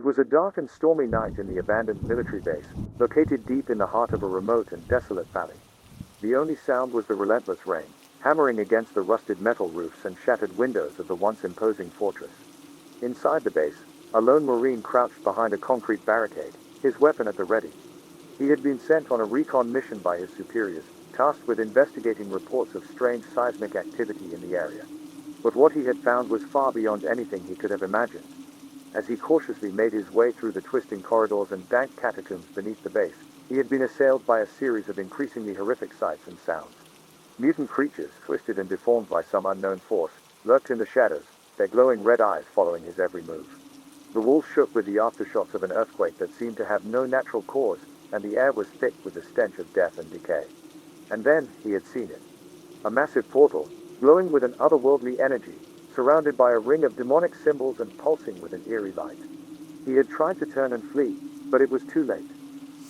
was a dark and stormy night in the abandoned military base, located deep in the heart of a remote and desolate valley. The only sound was the relentless rain, hammering against the rusted metal roofs and shattered windows of the once imposing fortress. Inside the base, a lone Marine crouched behind a concrete barricade, his weapon at the ready. He had been sent on a recon mission by his superiors, tasked with investigating reports of strange seismic activity in the area. But what he had found was far beyond anything he could have imagined. As he cautiously made his way through the twisting corridors and dank catacombs beneath the base, he had been assailed by a series of increasingly horrific sights and sounds. Mutant creatures, twisted and deformed by some unknown force, lurked in the shadows, their glowing red eyes following his every move. The walls shook with the aftershocks of an earthquake that seemed to have no natural cause, and the air was thick with the stench of death and decay. And then, he had seen it. A massive portal, glowing with an otherworldly energy, surrounded by a ring of demonic symbols and pulsing with an eerie light. He had tried to turn and flee, but it was too late.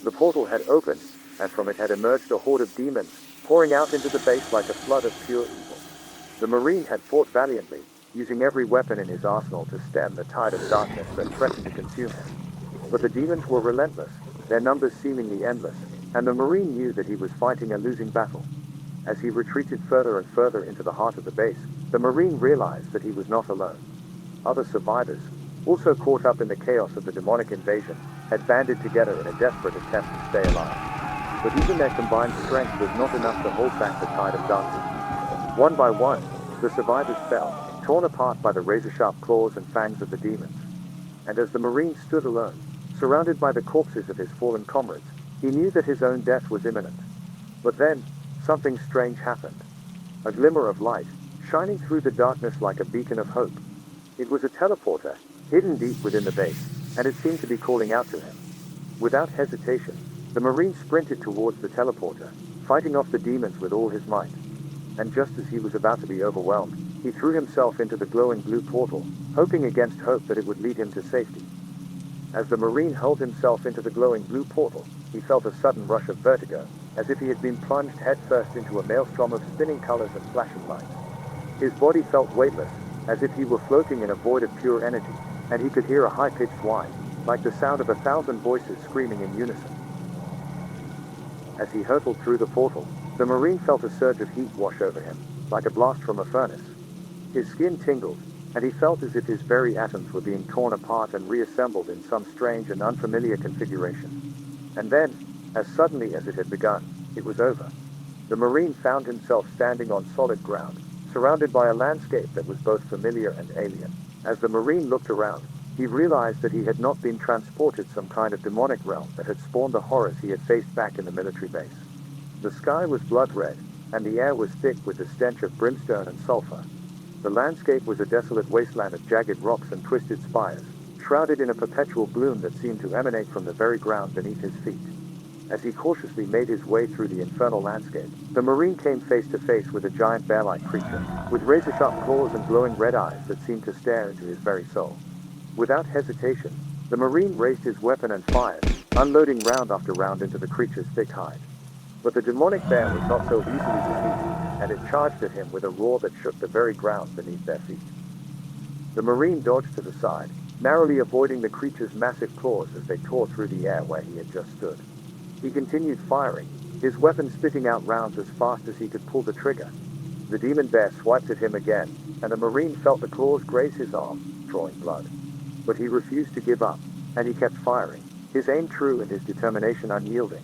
The portal had opened, and from it had emerged a horde of demons, pouring out into the base like a flood of pure evil. The Marine had fought valiantly, using every weapon in his arsenal to stem the tide of darkness that threatened to consume him. But the demons were relentless, their numbers seemingly endless, and the Marine knew that he was fighting a losing battle. As he retreated further and further into the heart of the base, the Marine realized that he was not alone. Other survivors, also caught up in the chaos of the demonic invasion, had banded together in a desperate attempt to stay alive. But even their combined strength was not enough to hold back the tide of darkness. One by one, the survivors fell, torn apart by the razor-sharp claws and fangs of the demons. And as the Marine stood alone, surrounded by the corpses of his fallen comrades, he knew that his own death was imminent. But then, something strange happened. A glimmer of light, shining through the darkness like a beacon of hope. It was a teleporter, hidden deep within the base, and it seemed to be calling out to him. Without hesitation, the Marine sprinted towards the teleporter, fighting off the demons with all his might. And just as he was about to be overwhelmed, he threw himself into the glowing blue portal, hoping against hope that it would lead him to safety. As the Marine hurled himself into the glowing blue portal, he felt a sudden rush of vertigo, as if he had been plunged headfirst into a maelstrom of spinning colors and flashing lights. His body felt weightless, as if he were floating in a void of pure energy, and he could hear a high-pitched whine, like the sound of 1,000 voices screaming in unison. As he hurtled through the portal, the Marine felt a surge of heat wash over him, like a blast from a furnace. His skin tingled, and he felt as if his very atoms were being torn apart and reassembled in some strange and unfamiliar configuration. And then, as suddenly as it had begun, it was over. The Marine found himself standing on solid ground, surrounded by a landscape that was both familiar and alien. As the Marine looked around, he realized that he had not been transported some kind of demonic realm that had spawned the horrors he had faced back in the military base. The sky was blood red, and the air was thick with the stench of brimstone and sulfur. The landscape was a desolate wasteland of jagged rocks and twisted spires, shrouded in a perpetual gloom that seemed to emanate from the very ground beneath his feet. As he cautiously made his way through the infernal landscape, the Marine came face to face with a giant bear-like creature, with razor-sharp claws and glowing red eyes that seemed to stare into his very soul. Without hesitation, the Marine raised his weapon and fired, unloading round after round into the creature's thick hide. But the demonic bear was not so easily defeated, and it charged at him with a roar that shook the very ground beneath their feet. The Marine dodged to the side, narrowly avoiding the creature's massive claws as they tore through the air where he had just stood. He continued firing, his weapon spitting out rounds as fast as he could pull the trigger. The demon bear swiped at him again, and the Marine felt the claws graze his arm, drawing blood. But he refused to give up, and he kept firing, his aim true and his determination unyielding.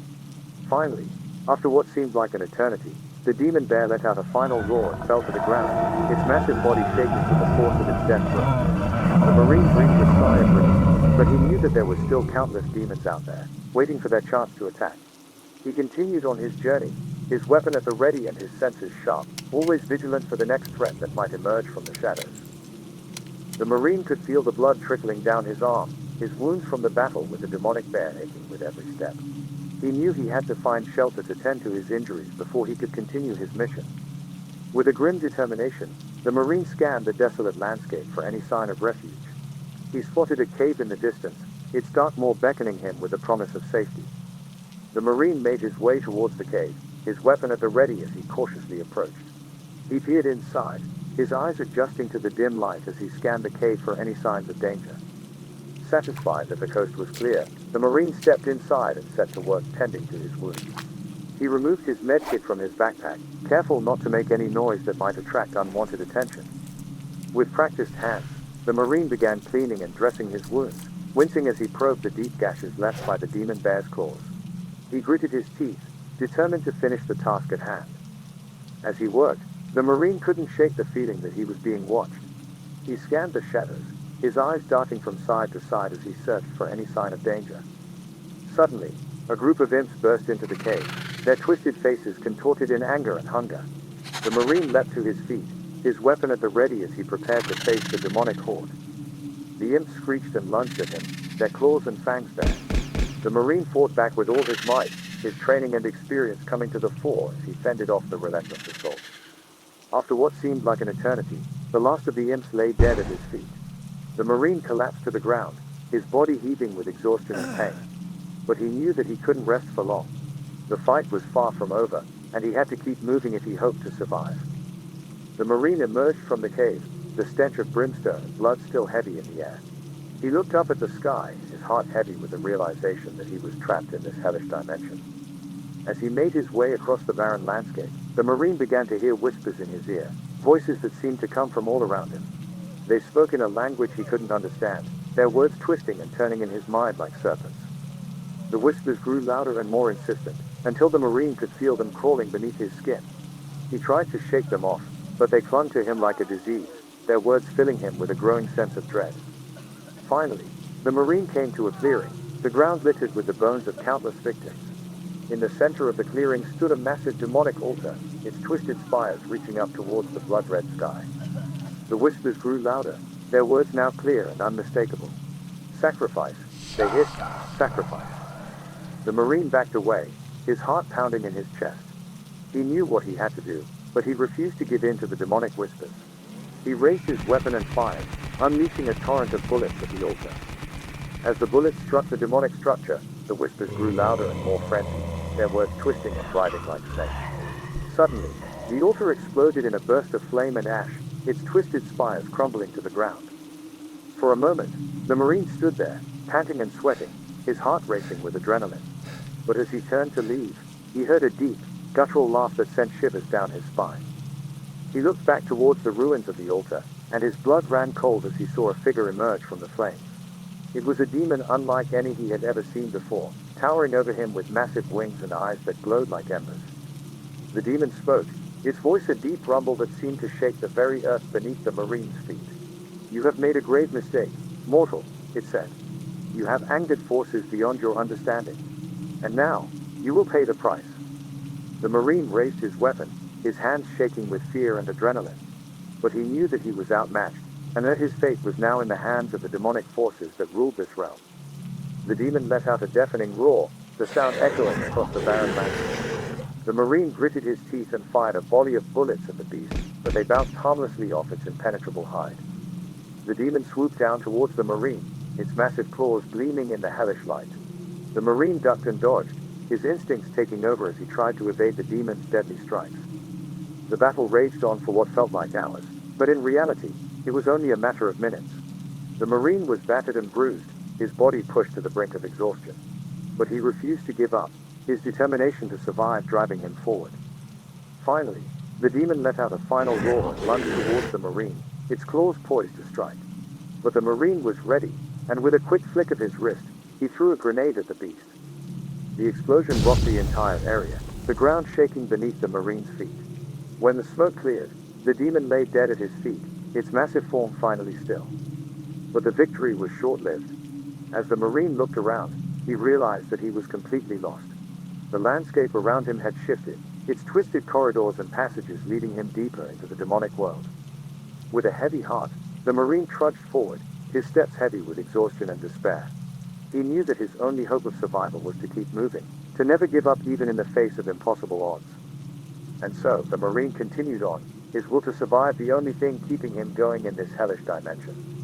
Finally, after what seemed like an eternity, the demon bear let out a final roar and fell to the ground, its massive body shaking with the force of its death throat. The Marine breathed a sigh of relief, but he knew that there were still countless demons out there, waiting for their chance to attack. He continued on his journey, his weapon at the ready and his senses sharp, always vigilant for the next threat that might emerge from the shadows. The Marine could feel the blood trickling down his arm, his wounds from the battle with the demonic bear aching with every step. He knew he had to find shelter to tend to his injuries before he could continue his mission. With a grim determination, the Marine scanned the desolate landscape for any sign of refuge. He spotted a cave in the distance, its dark maw beckoning him with the promise of safety. The Marine made his way towards the cave, his weapon at the ready as he cautiously approached. He peered inside, his eyes adjusting to the dim light as he scanned the cave for any signs of danger. Satisfied that the coast was clear, the Marine stepped inside and set to work tending to his wounds. He removed his medkit from his backpack, careful not to make any noise that might attract unwanted attention. With practiced hands, the Marine began cleaning and dressing his wounds, wincing as he probed the deep gashes left by the demon bear's claws. He gritted his teeth, determined to finish the task at hand. As he worked, the Marine couldn't shake the feeling that he was being watched. He scanned the shadows, his eyes darting from side to side as he searched for any sign of danger. Suddenly, a group of imps burst into the cave, their twisted faces contorted in anger and hunger. The Marine leapt to his feet, his weapon at the ready as he prepared to face the demonic horde. The imps screeched and lunged at him, their claws and fangs bared. The Marine fought back with all his might, his training and experience coming to the fore as he fended off the relentless assault. After what seemed like an eternity, the last of the imps lay dead at his feet. The Marine collapsed to the ground, his body heaving with exhaustion and pain. But he knew that he couldn't rest for long. The fight was far from over, and he had to keep moving if he hoped to survive. The Marine emerged from the cave, the stench of brimstone and blood still heavy in the air. He looked up at the sky, his heart heavy with the realization that he was trapped in this hellish dimension. As he made his way across the barren landscape, the Marine began to hear whispers in his ear, voices that seemed to come from all around him. They spoke in a language he couldn't understand, their words twisting and turning in his mind like serpents. The whispers grew louder and more insistent, until the Marine could feel them crawling beneath his skin. He tried to shake them off, but they clung to him like a disease, their words filling him with a growing sense of dread. Finally, the Marine came to a clearing, the ground littered with the bones of countless victims. In the center of the clearing stood a massive demonic altar, its twisted spires reaching up towards the blood-red sky. The whispers grew louder, their words now clear and unmistakable. Sacrifice, they hissed, sacrifice. The Marine backed away, his heart pounding in his chest. He knew what he had to do, but he refused to give in to the demonic whispers. He raised his weapon and fired, unleashing a torrent of bullets at the altar. As the bullets struck the demonic structure, the whispers grew louder and more frenzied, their words twisting and writhing like snakes. Suddenly, the altar exploded in a burst of flame and ash, its twisted spires crumbling to the ground. For a moment, the Marine stood there, panting and sweating, his heart racing with adrenaline. But as he turned to leave, he heard a deep, guttural laugh that sent shivers down his spine. He looked back towards the ruins of the altar, and his blood ran cold as he saw a figure emerge from the flames. It was a demon unlike any he had ever seen before, towering over him with massive wings and eyes that glowed like embers. The demon spoke, its voice a deep rumble that seemed to shake the very earth beneath the Marine's feet. "You have made a grave mistake, mortal," it said. "You have angered forces beyond your understanding. And now, you will pay the price." The Marine raised his weapon, his hands shaking with fear and adrenaline. But he knew that he was outmatched, and that his fate was now in the hands of the demonic forces that ruled this realm. The demon let out a deafening roar, the sound echoing across the barren landscape. The Marine gritted his teeth and fired a volley of bullets at the beast, but they bounced harmlessly off its impenetrable hide. The demon swooped down towards the Marine, its massive claws gleaming in the hellish light. The Marine ducked and dodged, his instincts taking over as he tried to evade the demon's deadly strikes. The battle raged on for what felt like hours, but in reality, it was only a matter of minutes. The Marine was battered and bruised, his body pushed to the brink of exhaustion. But he refused to give up, his determination to survive driving him forward. Finally, the demon let out a final roar and lunged towards the Marine, its claws poised to strike. But the Marine was ready, and with a quick flick of his wrist, he threw a grenade at the beast. The explosion rocked the entire area, the ground shaking beneath the Marine's feet. When the smoke cleared, the demon lay dead at his feet, its massive form finally still. But the victory was short-lived. As the Marine looked around, he realized that he was completely lost. The landscape around him had shifted, its twisted corridors and passages leading him deeper into the demonic world. With a heavy heart, the Marine trudged forward, his steps heavy with exhaustion and despair. He knew that his only hope of survival was to keep moving, to never give up even in the face of impossible odds. And so, the Marine continued on, his will to survive the only thing keeping him going in this hellish dimension.